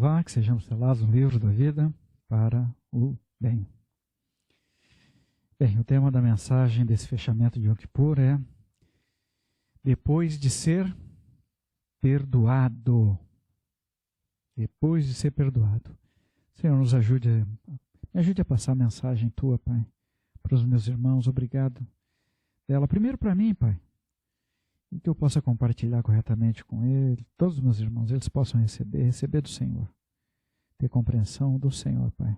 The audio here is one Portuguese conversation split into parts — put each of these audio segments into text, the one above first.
Jeová, que sejamos selados no livro da vida para o bem. Bem, o tema da mensagem desse fechamento de Yom Kippur é depois de ser perdoado. Depois de ser perdoado. Senhor, nos ajude, me ajude a passar a mensagem tua, Pai, para os meus irmãos. Obrigado dela. Primeiro para mim, Pai, e que eu possa compartilhar corretamente com ele, todos os meus irmãos, eles possam receber do Senhor, ter compreensão do Senhor, Pai.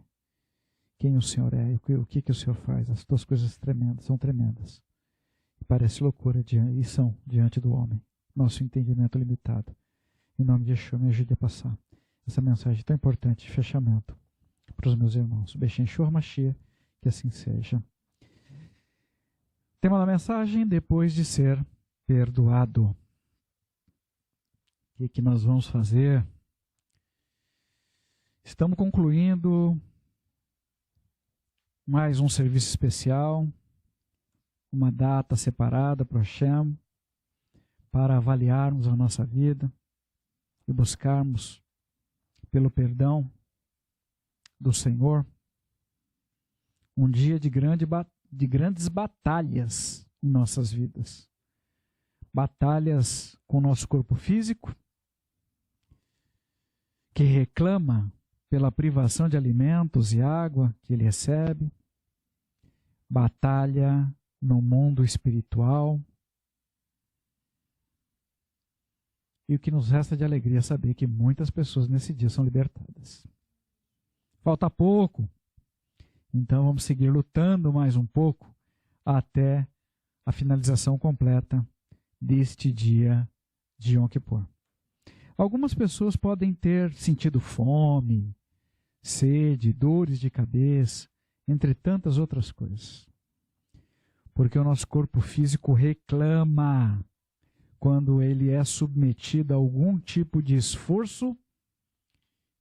Quem o Senhor é, o que o Senhor faz, as tuas coisas tremendas, são tremendas. Parece loucura e são diante do homem, nosso entendimento limitado. Em nome de Yeshua, me ajude a passar essa mensagem tão importante de fechamento para os meus irmãos. Bechem Shor Mashiach, que assim seja. Tema da mensagem, depois de ser perdoado. O que nós vamos fazer? Estamos concluindo mais um serviço especial, uma data separada para o Hashem, para avaliarmos a nossa vida e buscarmos pelo perdão do Senhor um dia de grandes batalhas em nossas vidas. Batalhas com o nosso corpo físico, que reclama pela privação de alimentos e água que ele recebe. Batalha no mundo espiritual. E o que nos resta de alegria é saber que muitas pessoas nesse dia são libertadas. Falta pouco. Então vamos seguir lutando mais um pouco até a finalização completa deste dia de Yom Kippur. Algumas pessoas podem ter sentido fome, sede, dores de cabeça, entre tantas outras coisas. Porque o nosso corpo físico reclama quando ele é submetido a algum tipo de esforço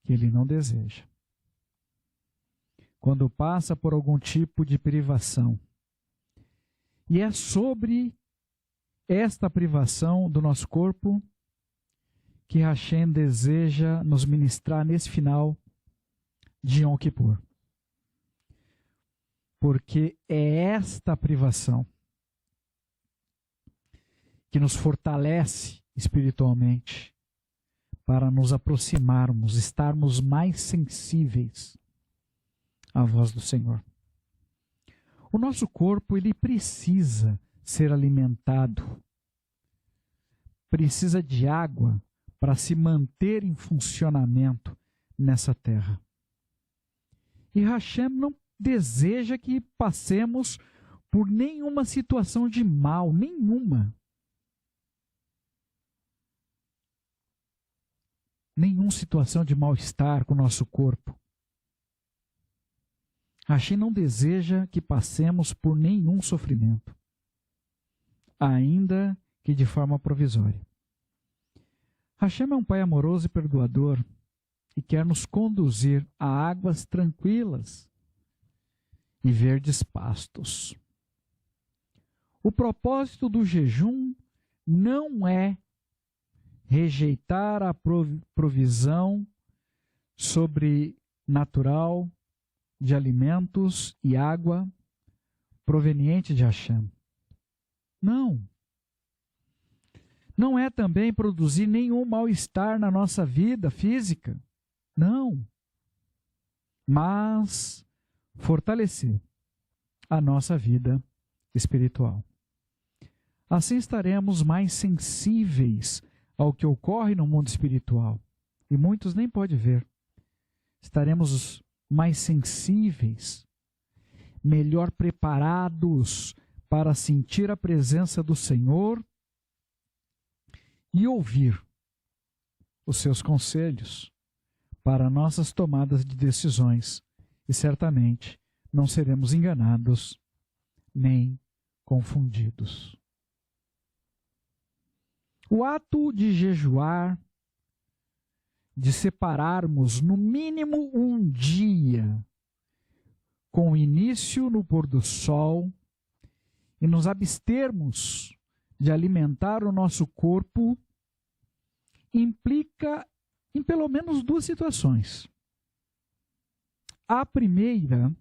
que ele não deseja. Quando passa por algum tipo de privação. E é sobre esta privação do nosso corpo que Hashem deseja nos ministrar nesse final de Yom Kippur. Porque é esta privação que nos fortalece espiritualmente para nos aproximarmos, estarmos mais sensíveis à voz do Senhor. O nosso corpo, ele precisa ser alimentado, precisa de água para se manter em funcionamento nessa terra. E Hashem não deseja que passemos por nenhuma situação de mal, nenhuma. Nenhuma situação de mal-estar com o nosso corpo. Hashem não deseja que passemos por nenhum sofrimento, ainda que de forma provisória. Hashem é um Pai amoroso e perdoador e quer nos conduzir a águas tranquilas e verdes pastos. O propósito do jejum não é rejeitar a provisão sobrenatural de alimentos e água proveniente de Hashem. Não. Não é também produzir nenhum mal-estar na nossa vida física. Não. Mas fortalecer a nossa vida espiritual. Assim estaremos mais sensíveis ao que ocorre no mundo espiritual. E muitos nem podem ver. Estaremos mais sensíveis, melhor preparados para sentir a presença do Senhor e ouvir os seus conselhos para nossas tomadas de decisões. E certamente não seremos enganados nem confundidos. O ato de jejuar, de separarmos no mínimo um dia, com início no pôr do sol, e nos abstermos de alimentar o nosso corpo, implica em pelo menos duas situações. A primeira,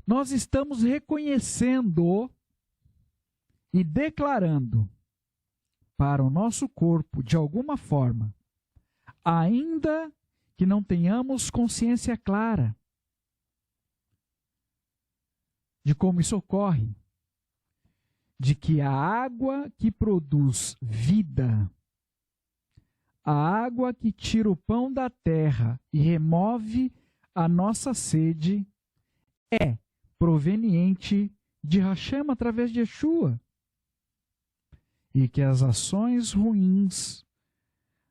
nós estamos reconhecendo e declarando para o nosso corpo, de alguma forma, ainda que não tenhamos consciência clara de como isso ocorre, de que a água que produz vida, a água que tira o pão da terra e remove a nossa sede, é proveniente de Hashem através de Yeshua. E que as ações ruins,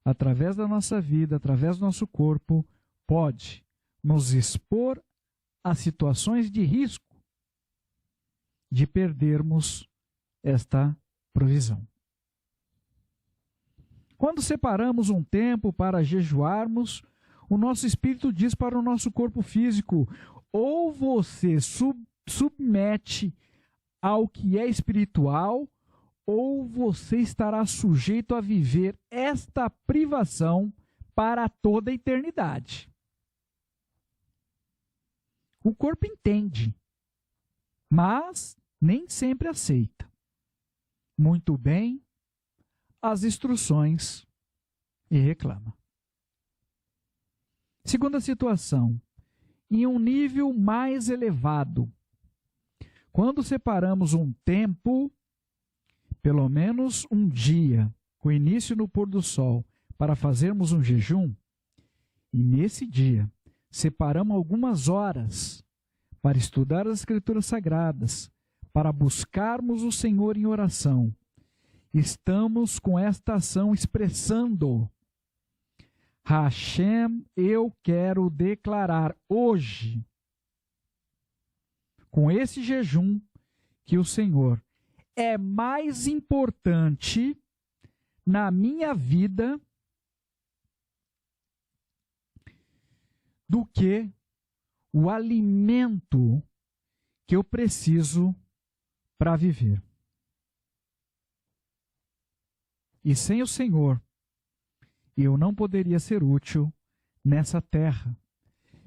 através da nossa vida, através do nosso corpo, pode nos expor a situações de risco de perdermos esta provisão. Quando separamos um tempo para jejuarmos, o nosso espírito diz para o nosso corpo físico: ou você submete ao que é espiritual, ou você estará sujeito a viver esta privação para toda a eternidade. O corpo entende, mas nem sempre aceita muito bem as instruções e reclama. Segunda situação, em um nível mais elevado, quando separamos um tempo, pelo menos um dia, com início no pôr do sol, para fazermos um jejum, e nesse dia separamos algumas horas para estudar as Escrituras Sagradas, para buscarmos o Senhor em oração, estamos com esta ação expressando: Hashem, eu quero declarar hoje, com esse jejum, que o Senhor é mais importante na minha vida do que o alimento que eu preciso para viver. E sem o Senhor, eu não poderia ser útil nessa terra,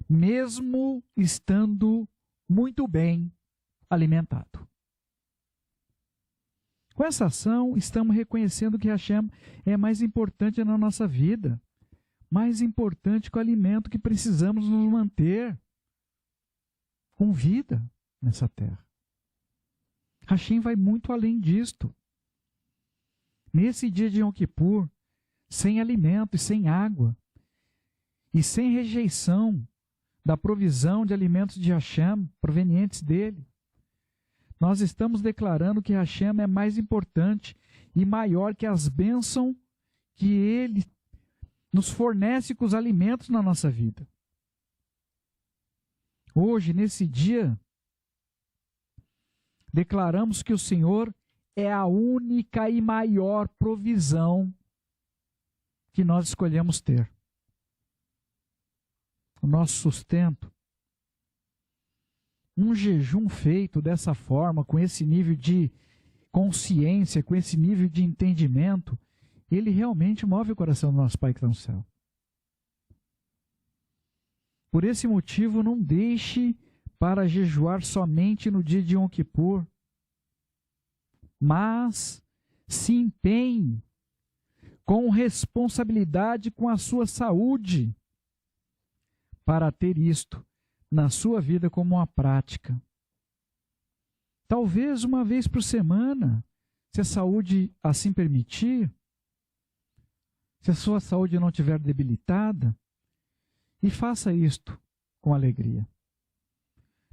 mesmo estando muito bem alimentado. Com essa ação, estamos reconhecendo que Hashem é mais importante na nossa vida, mais importante que o alimento que precisamos nos manter com vida nessa terra. Hashem vai muito além disto. Nesse dia de Yom Kippur, sem alimento e sem água, e sem rejeição da provisão de alimentos de Hashem, provenientes dele, nós estamos declarando que Hashem é mais importante e maior que as bênçãos que ele nos fornece com os alimentos na nossa vida. Hoje, nesse dia, declaramos que o Senhor é a única e maior provisão que nós escolhemos ter. O nosso sustento. Um jejum feito dessa forma, com esse nível de consciência, com esse nível de entendimento, ele realmente move o coração do nosso Pai que está no céu. Por esse motivo, não deixe para jejuar somente no dia de Yom Kippur, mas se empenhe com responsabilidade com a sua saúde para ter isto na sua vida como uma prática. Talvez uma vez por semana, se a saúde assim permitir, se a sua saúde não estiver debilitada, e faça isto com alegria.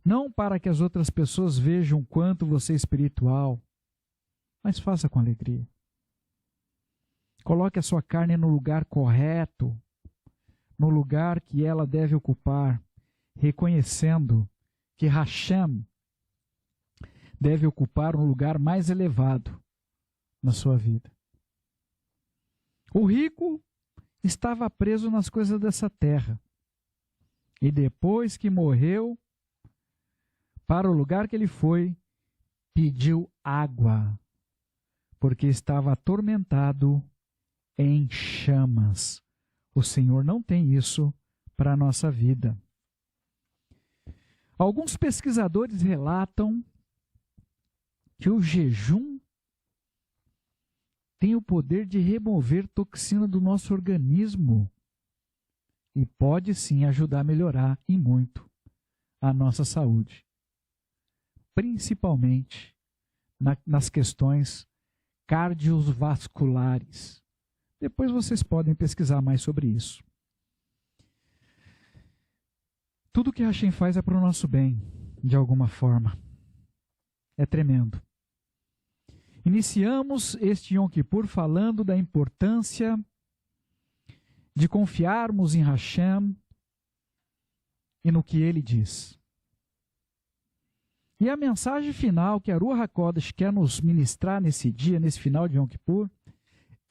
Não para que as outras pessoas vejam o quanto você é espiritual, mas faça com alegria. Coloque a sua carne no lugar correto, no lugar que ela deve ocupar, reconhecendo que Hashem deve ocupar um lugar mais elevado na sua vida. O rico estava preso nas coisas dessa terra, e depois que morreu, para o lugar que ele foi, pediu água, porque estava atormentado em chamas, O Senhor não tem isso para a nossa vida. Alguns pesquisadores relatam que o jejum tem o poder de remover toxina do nosso organismo e pode sim ajudar a melhorar e muito a nossa saúde, principalmente nas questões cardiovasculares. Depois vocês podem pesquisar mais sobre isso. Tudo que Hashem faz é para o nosso bem, de alguma forma. É tremendo. Iniciamos este Yom Kippur falando da importância de confiarmos em Hashem e no que Ele diz. E a mensagem final que a Ruach HaKodesh quer nos ministrar nesse dia, nesse final de Yom Kippur,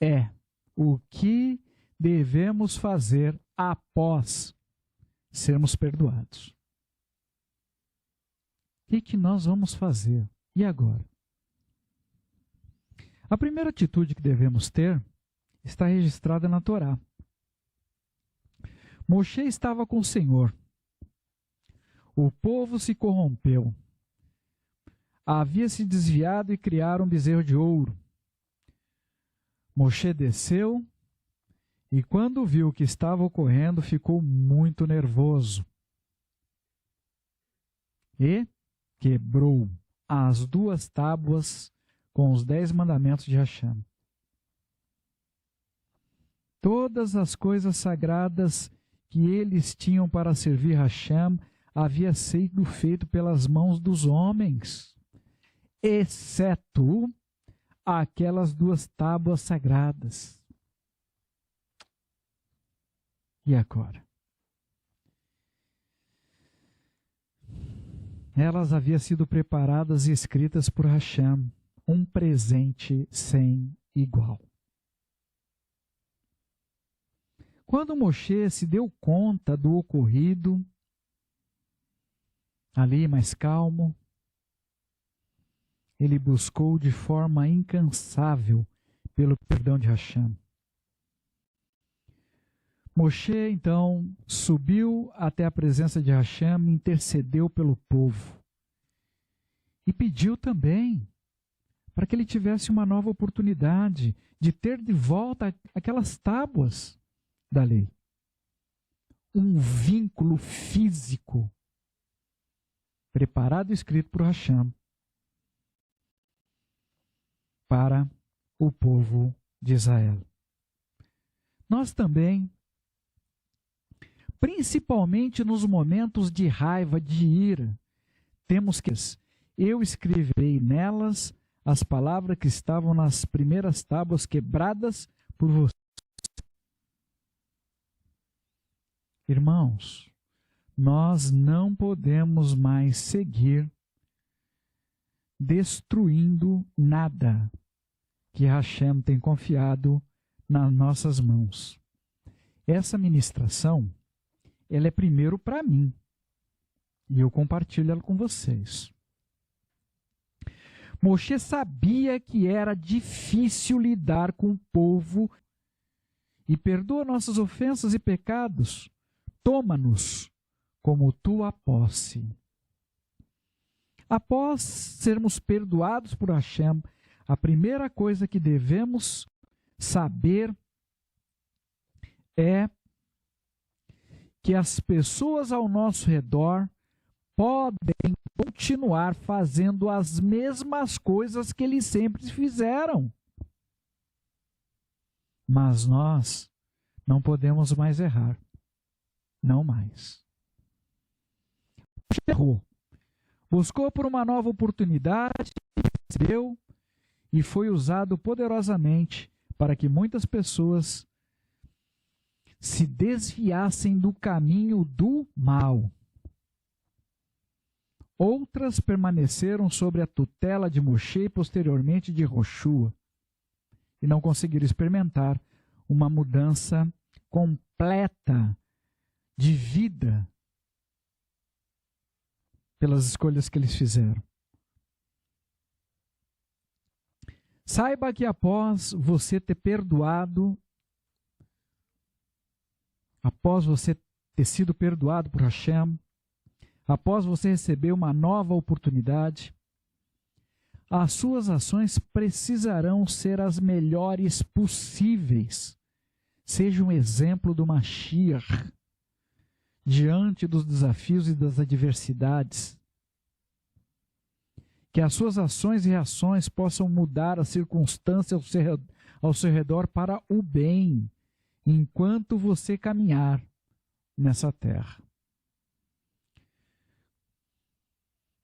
é o que devemos fazer após sermos perdoados. O que nós vamos fazer? E agora? A primeira atitude que devemos ter está registrada na Torá. Moshe estava com o Senhor. O povo se corrompeu. Havia se desviado e criaram um bezerro de ouro. Moshe desceu e, quando viu o que estava ocorrendo, ficou muito nervoso. E quebrou as 2 tábuas com os 10 mandamentos de Hashem. Todas as coisas sagradas que eles tinham para servir Hashem havia sido feito pelas mãos dos homens, exceto aquelas 2 tábuas sagradas. E agora? Elas haviam sido preparadas e escritas por Hashem, um presente sem igual. Quando Moshe se deu conta do ocorrido, ali mais calmo, ele buscou de forma incansável pelo perdão de Hashem. Moshe, então, subiu até a presença de Hashem, intercedeu pelo povo e pediu também para que ele tivesse uma nova oportunidade de ter de volta aquelas tábuas da lei. Um vínculo físico preparado e escrito por Hashem para o povo de Israel. Nós também, principalmente nos momentos de raiva, de ira, temos que eu escreverei nelas as palavras que estavam nas primeiras tábuas quebradas por você. Irmãos, nós não podemos mais seguir destruindo nada que Hashem tem confiado nas nossas mãos. Essa ministração, ela é primeiro para mim, e eu compartilho ela com vocês. Moshe sabia que era difícil lidar com o povo e perdoa nossas ofensas e pecados. Toma-nos como tua posse. Após sermos perdoados por Hashem, a primeira coisa que devemos saber é que as pessoas ao nosso redor podem continuar fazendo as mesmas coisas que eles sempre fizeram. Mas nós não podemos mais errar. Não mais. Errou. Buscou por uma nova oportunidade, recebeu e foi usado poderosamente para que muitas pessoas se desviassem do caminho do mal. Outras permaneceram sobre a tutela de Moshe e posteriormente de Yoshua e não conseguiram experimentar uma mudança completa de vida pelas escolhas que eles fizeram. Saiba que após você ter perdoado após você ter sido perdoado por Hashem, após você receber uma nova oportunidade, as suas ações precisarão ser as melhores possíveis. Seja um exemplo do Mashiach diante dos desafios e das adversidades. Que as suas ações e reações possam mudar as circunstâncias ao seu redor para o bem, enquanto você caminhar nessa terra.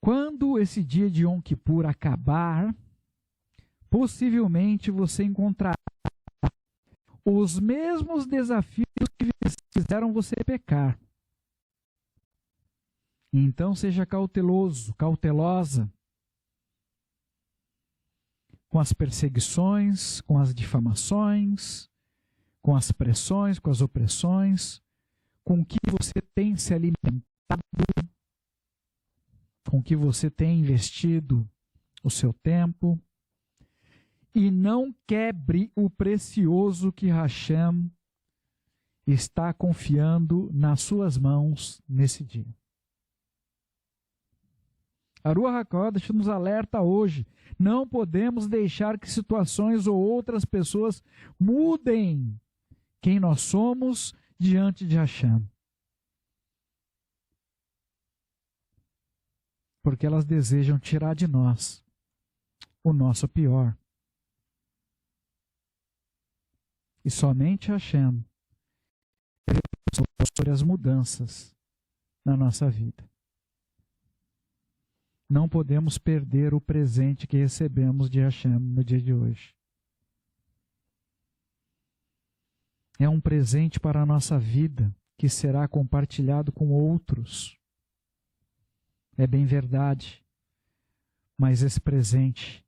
Quando esse dia de Yom Kippur acabar, possivelmente você encontrará os mesmos desafios que fizeram você pecar. Então seja cauteloso, cautelosa com as perseguições, com as difamações, com as pressões, com as opressões, com o que você tem se alimentado, com o que você tem investido o seu tempo, e não quebre o precioso que Hashem está confiando nas suas mãos nesse dia. A Ruach HaKodesh nos alerta hoje, não podemos deixar que situações ou outras pessoas mudem quem nós somos diante de Hashem. Porque elas desejam tirar de nós o nosso pior. E somente Hashem sobre as mudanças na nossa vida. Não podemos perder o presente que recebemos de Hashem no dia de hoje. É um presente para a nossa vida que será compartilhado com outros. É bem verdade, mas esse presente,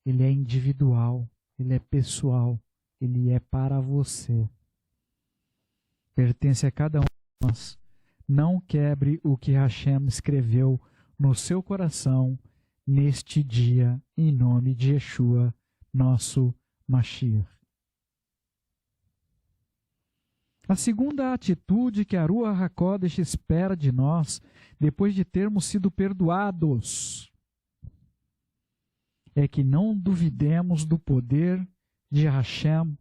ele é individual, ele é pessoal, ele é para você. Pertence a cada um de nós. Não quebre o que Hashem escreveu no seu coração neste dia, em nome de Yeshua, nosso Mashiach. A segunda atitude que a Ruach HaKodesh espera de nós, depois de termos sido perdoados, é que não duvidemos do poder de Hashem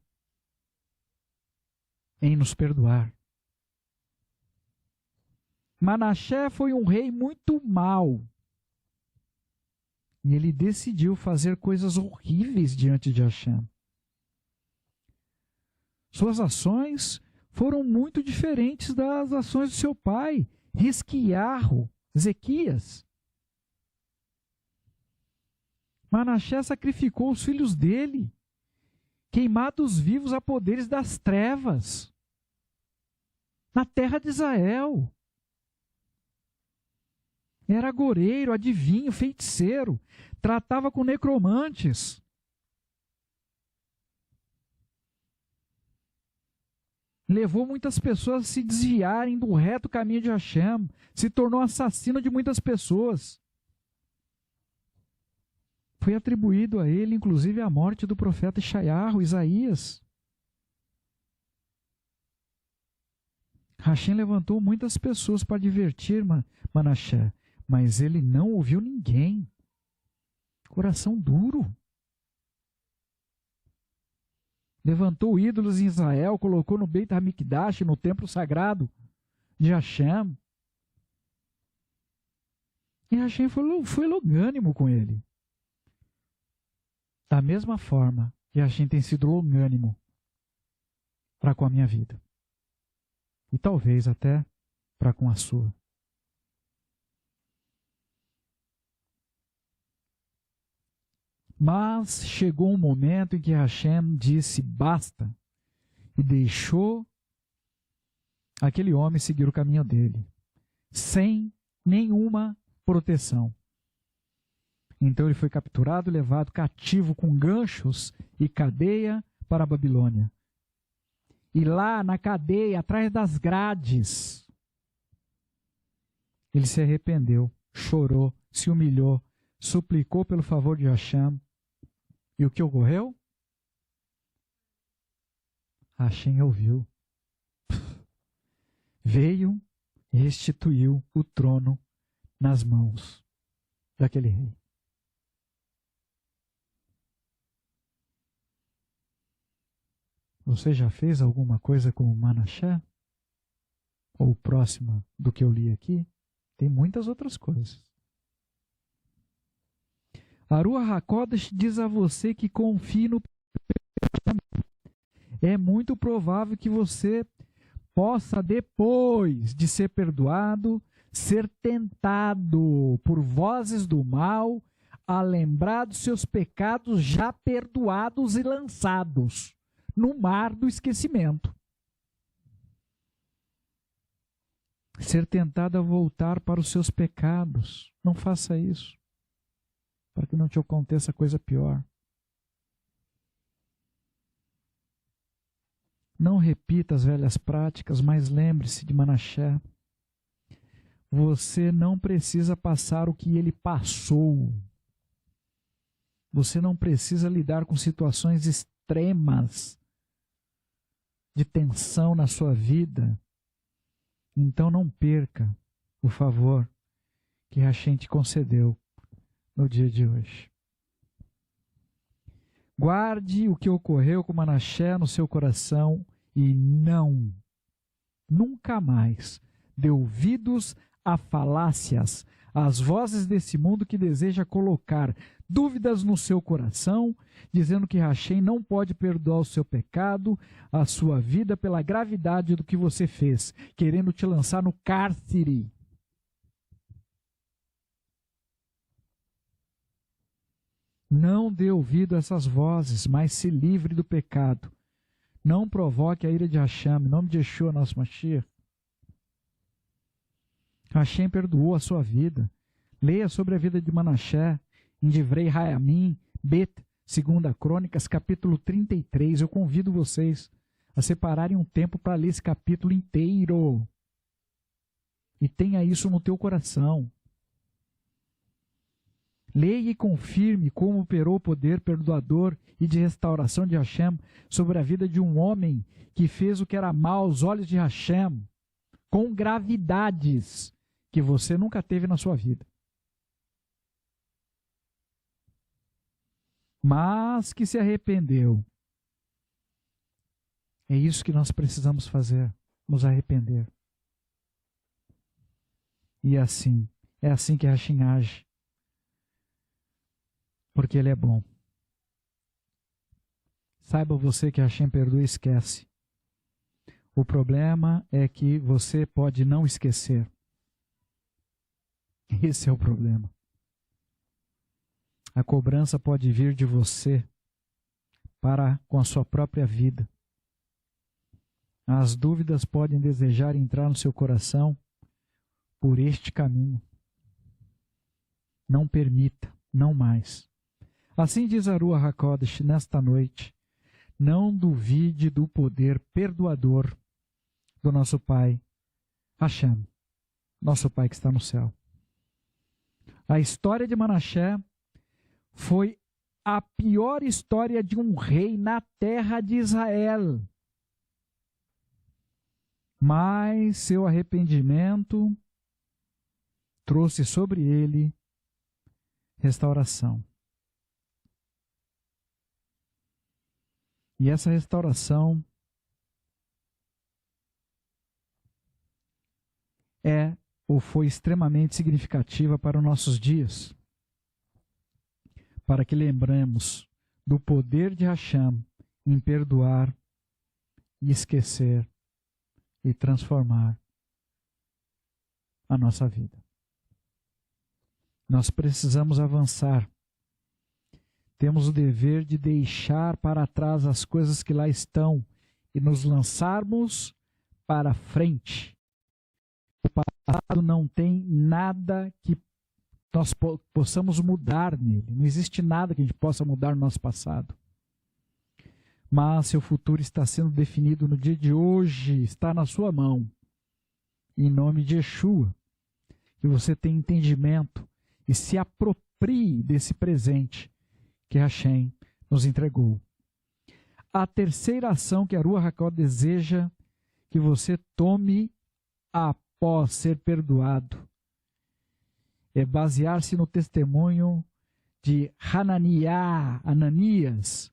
em nos perdoar. Manassé foi um rei muito mau. E ele decidiu fazer coisas horríveis diante de Hashem. Suas ações foram muito diferentes das ações do seu pai, Hisquiarro, Ezequias. Manassé sacrificou os filhos dele, queimados vivos a poderes das trevas, na terra de Israel. Era agoreiro, adivinho, feiticeiro, tratava com necromantes. Levou muitas pessoas a se desviarem do reto caminho de Hashem, se tornou assassino de muitas pessoas. Foi atribuído a ele, inclusive, a morte do profeta Isaías. Hashem levantou muitas pessoas para divertir Manassé, mas ele não ouviu ninguém. Coração duro. Levantou ídolos em Israel, colocou no Beit HaMikdash, no templo sagrado de Hashem. E Hashem foi longânimo com ele. Da mesma forma que Hashem tem sido longânimo para com a minha vida. E talvez até para com a sua. Mas chegou um momento em que Hashem disse basta e deixou aquele homem seguir o caminho dele, sem nenhuma proteção. Então ele foi capturado, levado cativo com ganchos e cadeia para a Babilônia. E lá na cadeia, atrás das grades, ele se arrependeu, chorou, se humilhou, suplicou pelo favor de Hashem. E o que ocorreu? Hashem ouviu. veio e restituiu o trono nas mãos daquele rei. Você já fez alguma coisa com Manassés? Ou próxima do que eu li aqui? Tem muitas outras coisas. A Ruach HaKodesh diz a você que confie no é muito provável que você possa, depois de ser perdoado, ser tentado por vozes do mal a lembrar dos seus pecados já perdoados e lançados no mar do esquecimento. Ser tentado a voltar para os seus pecados. Não faça isso, para que não te aconteça coisa pior. Não repita as velhas práticas, mas lembre-se de Manassés. Você não precisa passar o que ele passou. Você não precisa lidar com situações extremas de tensão na sua vida. Então não perca o favor que Hashem te concedeu no dia de hoje. Guarde o que ocorreu com Manassés no seu coração e nunca mais dê ouvidos a falácias, às vozes desse mundo que deseja colocar dúvidas no seu coração, dizendo que Hashem não pode perdoar o seu pecado, a sua vida, pela gravidade do que você fez, querendo te lançar no cárcere. Não dê ouvido a essas vozes, mas se livre do pecado. Não provoque a ira de Hashem, em nome de Yeshua, nosso Mashiach. Hashem perdoou a sua vida. Leia sobre a vida de Manassés em Divrei Hayamim, Bet, 2 Crônicas, capítulo 33. Eu convido vocês a separarem um tempo para ler esse capítulo inteiro. E tenha isso no teu coração. Leia e confirme como operou o poder perdoador e de restauração de Hashem sobre a vida de um homem que fez o que era mal aos olhos de Hashem, com gravidades que você nunca teve na sua vida. Mas que se arrependeu. É isso que nós precisamos fazer, nos arrepender. E é assim que Hashem age. Porque ele é bom. Saiba você que Hashem perdoa e esquece. O problema é que você pode não esquecer. Esse é o problema. A cobrança pode vir de você para com a sua própria vida. As dúvidas podem desejar entrar no seu coração por este caminho. Não permita, não mais. Assim diz a Ruach HaKodesh nesta noite, não duvide do poder perdoador do nosso Pai, Hashem, nosso Pai que está no céu. A história de Manassés foi a pior história de um rei na terra de Israel. Mas seu arrependimento trouxe sobre ele restauração. E essa restauração é ou foi extremamente significativa para os nossos dias, para que lembremos do poder de Hashem em perdoar e esquecer e transformar a nossa vida. Nós precisamos avançar. Temos o dever de deixar para trás as coisas que lá estão e nos lançarmos para frente. O passado não tem nada que nós possamos mudar nele. Não existe nada que a gente possa mudar no nosso passado. Mas seu futuro está sendo definido no dia de hoje, está na sua mão. Em nome de Yeshua, que você tenha entendimento e se aproprie desse presente que Hashem nos entregou. A terceira ação que a Ruach HaKodesh deseja que você tome após ser perdoado é basear-se no testemunho de Ananias,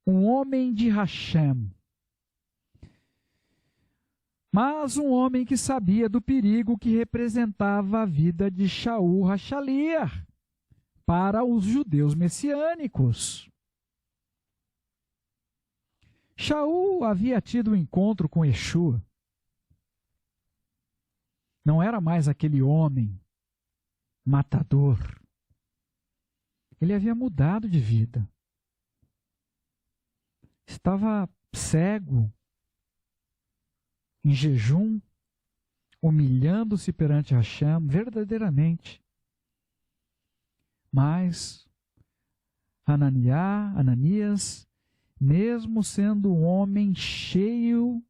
um homem de Hashem, mas um homem que sabia do perigo que representava a vida de Shaul HaShaliach para os judeus messiânicos. Shaul havia tido um encontro com Yeshua. Não era mais aquele homem matador. Ele havia mudado de vida. Estava cego, em jejum, humilhando-se perante Hashem, verdadeiramente. Mas Ananias, mesmo sendo um homem cheio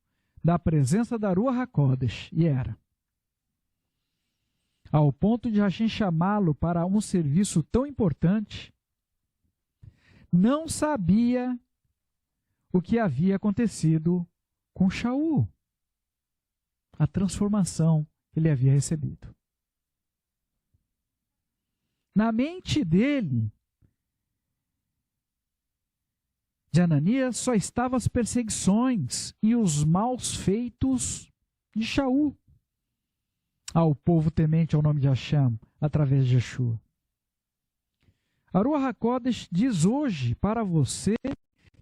da presença da Ruach HaKodesh, e era, ao ponto de Hashem chamá-lo para um serviço tão importante, não sabia o que havia acontecido com Shaul, a transformação que ele havia recebido. Na mente dele, de Ananias, só estavam as perseguições e os maus feitos de Shaul ao povo temente ao nome de Hashem, através de Yeshua. A Ruach HaKodesh diz hoje para você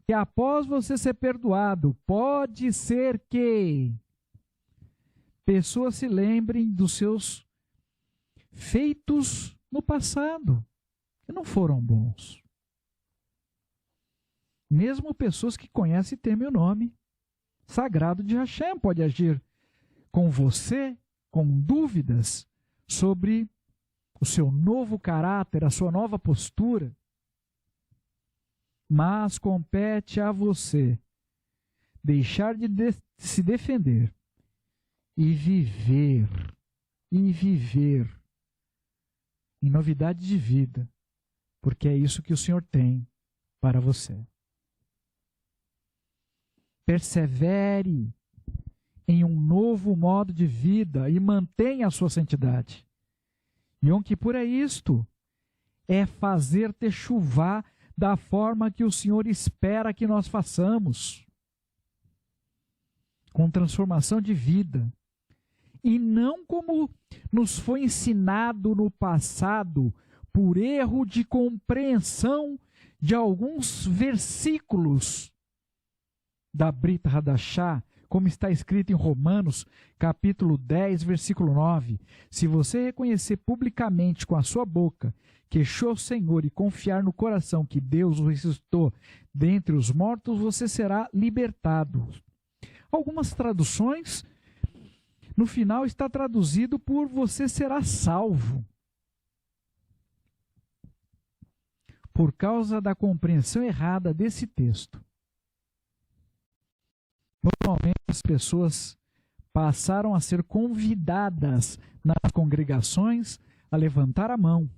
que após você ser perdoado, pode ser que pessoas se lembrem dos seus feitos no passado, que não foram bons. Mesmo pessoas que conhecem e temem o nome sagrado de Hashem pode agir com você com dúvidas sobre o seu novo caráter, a sua nova postura. Mas compete a você deixar de se defender e viver em novidade de vida, porque é isso que o Senhor tem para você. Persevere em um novo modo de vida e mantenha a sua santidade. Yom Kippur é isto, é fazer techuvá da forma que o Senhor espera que nós façamos, com transformação de vida, e não como nos foi ensinado no passado, por erro de compreensão de alguns versículos da Brit Hadashah, como está escrito em Romanos, capítulo 10, versículo 9. Se você reconhecer publicamente com a sua boca que Yeshua é o Senhor e confiar no coração que Deus o ressuscitou dentre os mortos, você será libertado. Algumas traduções, no final está traduzido por você será salvo. Por causa da compreensão errada desse texto, normalmente as pessoas passaram a ser convidadas nas congregações a levantar a mão,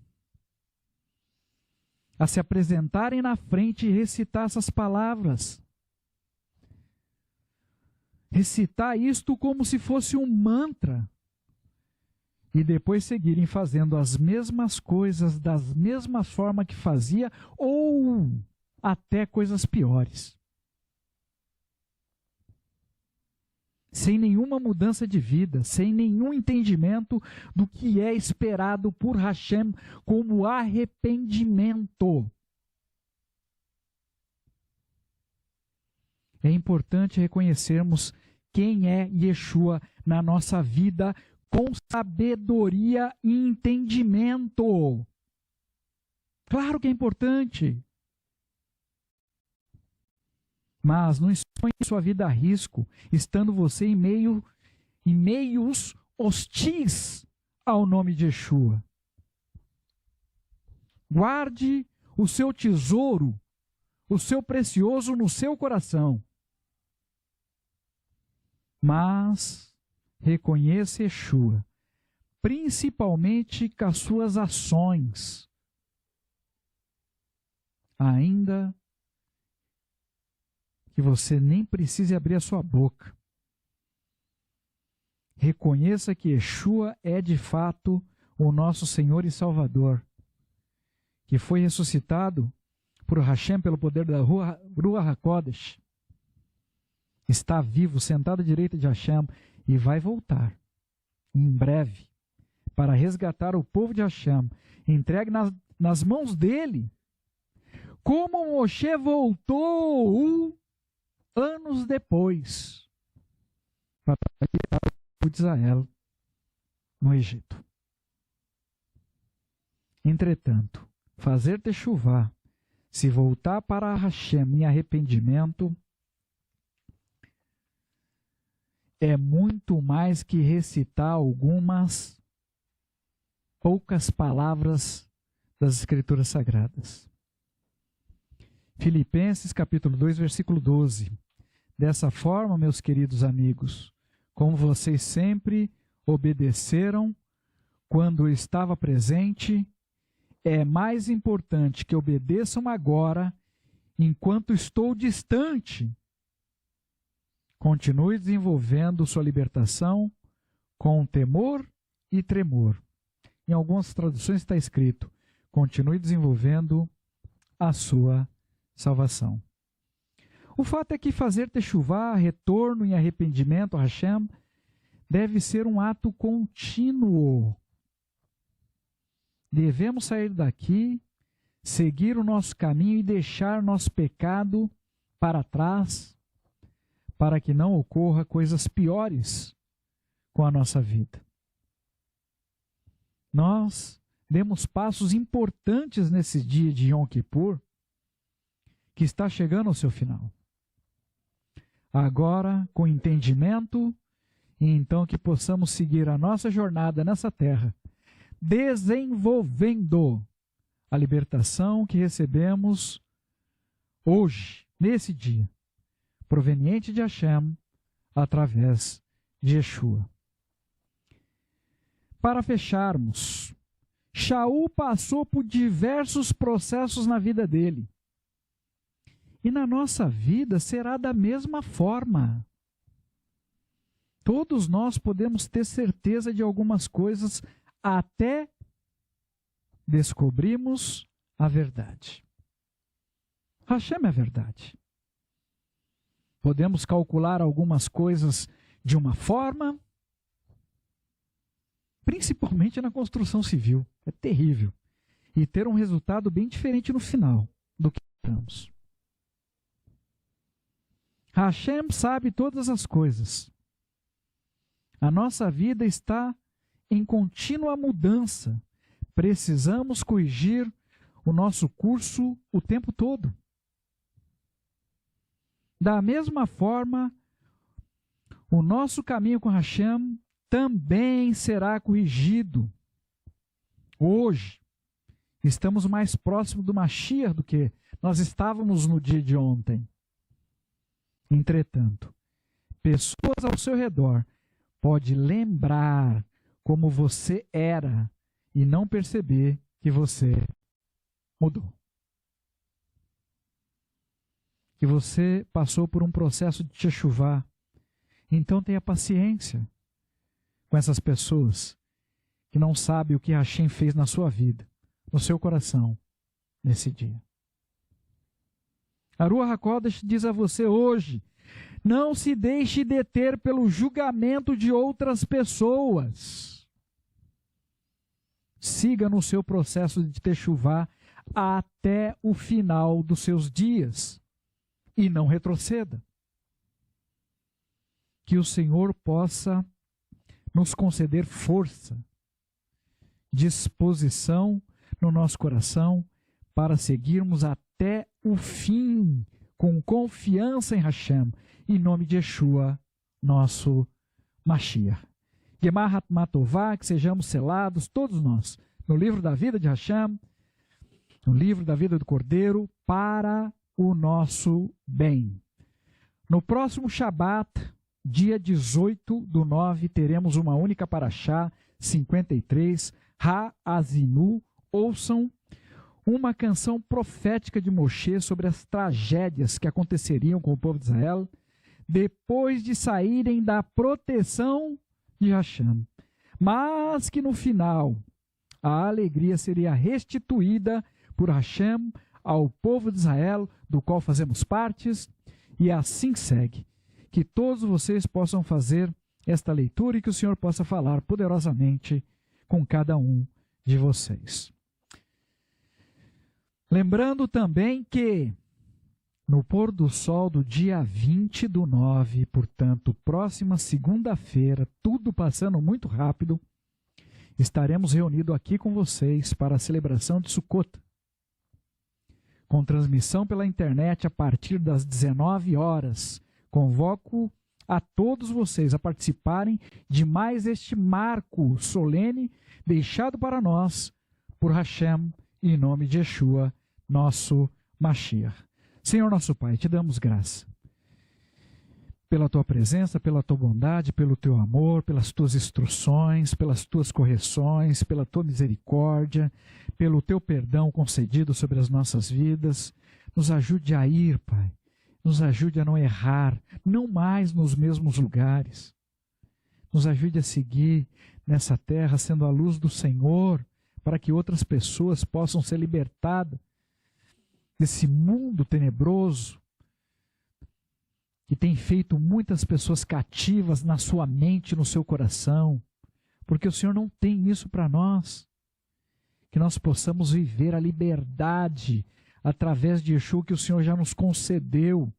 a se apresentarem na frente e recitar essas palavras. Recitar isto como se fosse um mantra. E depois seguirem fazendo as mesmas coisas, das mesmas formas que fazia, ou até coisas piores. Sem nenhuma mudança de vida, sem nenhum entendimento do que é esperado por Hashem como arrependimento. É importante reconhecermos quem é Yeshua na nossa vida com sabedoria e entendimento. Claro que é importante. Mas não exponha sua vida a risco, estando você em meios hostis ao nome de Yeshua. Guarde o seu tesouro, o seu precioso no seu coração. Mas reconheça Yeshua, principalmente com as suas ações, ainda que você nem precise abrir a sua boca. reconheça que Yeshua é de fato o nosso Senhor e Salvador, que foi ressuscitado por Hashem pelo poder da Ruach HaKodesh, está vivo, sentado à direita de Hashem, e vai voltar em breve para resgatar o povo de Hashem, entregue nas mãos dele, como Moshe voltou anos depois para libertar o povo de Israel no Egito. Entretanto, fazer techuvá, se voltar para Hashem em arrependimento, é muito mais que recitar algumas poucas palavras das Escrituras Sagradas. Filipenses capítulo 2, versículo 12. Dessa forma, meus queridos amigos, como vocês sempre obedeceram quando eu estava presente, é mais importante que obedeçam agora, enquanto estou distante. Continue desenvolvendo sua libertação com temor e tremor. Em algumas traduções está escrito: continue desenvolvendo a sua salvação. O fato é que fazer techuvá, retorno em arrependimento a Hashem, deve ser um ato contínuo. Devemos sair daqui, seguir o nosso caminho e deixar nosso pecado para trás, para que não ocorra coisas piores com a nossa vida. Nós demos passos importantes nesse dia de Yom Kippur, que está chegando ao seu final. Agora, com entendimento, e então que possamos seguir a nossa jornada nessa terra, desenvolvendo a libertação que recebemos hoje, nesse dia, proveniente de Hashem, através de Yeshua. Para fecharmos, Shaul passou por diversos processos na vida dele. E na nossa vida será da mesma forma. Todos nós podemos ter certeza de algumas coisas até descobrirmos a verdade. Hashem é a verdade. Podemos calcular algumas coisas de uma forma, principalmente na construção civil. É terrível. E ter um resultado bem diferente no final do que esperamos. Hashem sabe todas as coisas. A nossa vida está em contínua mudança. Precisamos corrigir o nosso curso o tempo todo. Da mesma forma, o nosso caminho com Hashem também será corrigido. Hoje, estamos mais próximos do Mashiach do que nós estávamos no dia de ontem. Entretanto, pessoas ao seu redor podem lembrar como você era e não perceber que você mudou. Que você passou por um processo de techuvá. Então tenha paciência com essas pessoas que não sabem o que Hashem fez na sua vida, no seu coração, nesse dia. A Ruach HaKodesh diz a você hoje: não se deixe deter pelo julgamento de outras pessoas. Siga no seu processo de techuvá até o final dos seus dias e não retroceda. Que o Senhor possa nos conceder força, disposição no nosso coração para seguirmos até o fim, com confiança em Hashem, em nome de Yeshua, nosso Mashiach. Gemar Hatmatová, que sejamos selados, todos nós, no livro da vida de Hashem, no livro da vida do Cordeiro, para o nosso bem. No próximo Shabat, dia 18/9, teremos uma única paraxá, 53, Ha-Azinu. Ouçam uma canção profética de Moshe sobre as tragédias que aconteceriam com o povo de Israel depois de saírem da proteção de Hashem, mas que no final a alegria seria restituída por Hashem ao povo de Israel, do qual fazemos partes, e assim segue. Que todos vocês possam fazer esta leitura e que o Senhor possa falar poderosamente com cada um de vocês. Lembrando também que no pôr do sol do dia 20/9, portanto, próxima segunda-feira, tudo passando muito rápido, estaremos reunidos aqui com vocês para a celebração de Sukkot, com transmissão pela internet a partir das 19 horas. Convoco a todos vocês a participarem de mais este marco solene deixado para nós por Hashem e em nome de Yeshua, nosso Mashiach. Senhor nosso Pai, te damos graça pela tua presença, pela tua bondade, pelo teu amor, pelas tuas instruções, pelas tuas correções, pela tua misericórdia, pelo teu perdão concedido sobre as nossas vidas. Nos ajude a ir, Pai. Nos ajude a não errar, não mais nos mesmos lugares. Nos ajude a seguir nessa terra sendo a luz do Senhor, para que outras pessoas possam ser libertadas desse mundo tenebroso que tem feito muitas pessoas cativas na sua mente, no seu coração, porque o Senhor não tem isso para nós. Que nós possamos viver a liberdade através de Yeshua que o Senhor já nos concedeu.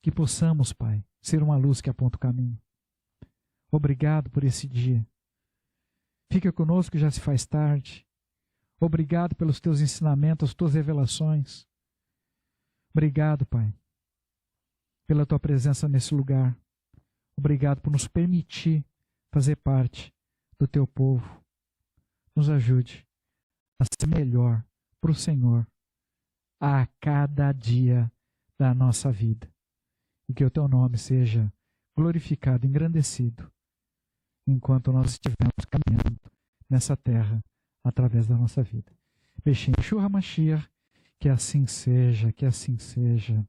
Que possamos, Pai, ser uma luz que aponta o caminho. Obrigado por esse dia. Fica conosco, já se faz tarde. Obrigado pelos teus ensinamentos, as tuas revelações. Obrigado, Pai, pela tua presença nesse lugar. Obrigado por nos permitir fazer parte do teu povo. Nos ajude a ser melhor para o Senhor a cada dia da nossa vida. E que o teu nome seja glorificado, engrandecido, enquanto nós estivermos caminhando nessa terra através da nossa vida. Bechim Yeshua HaMashiach, que assim seja, que assim seja.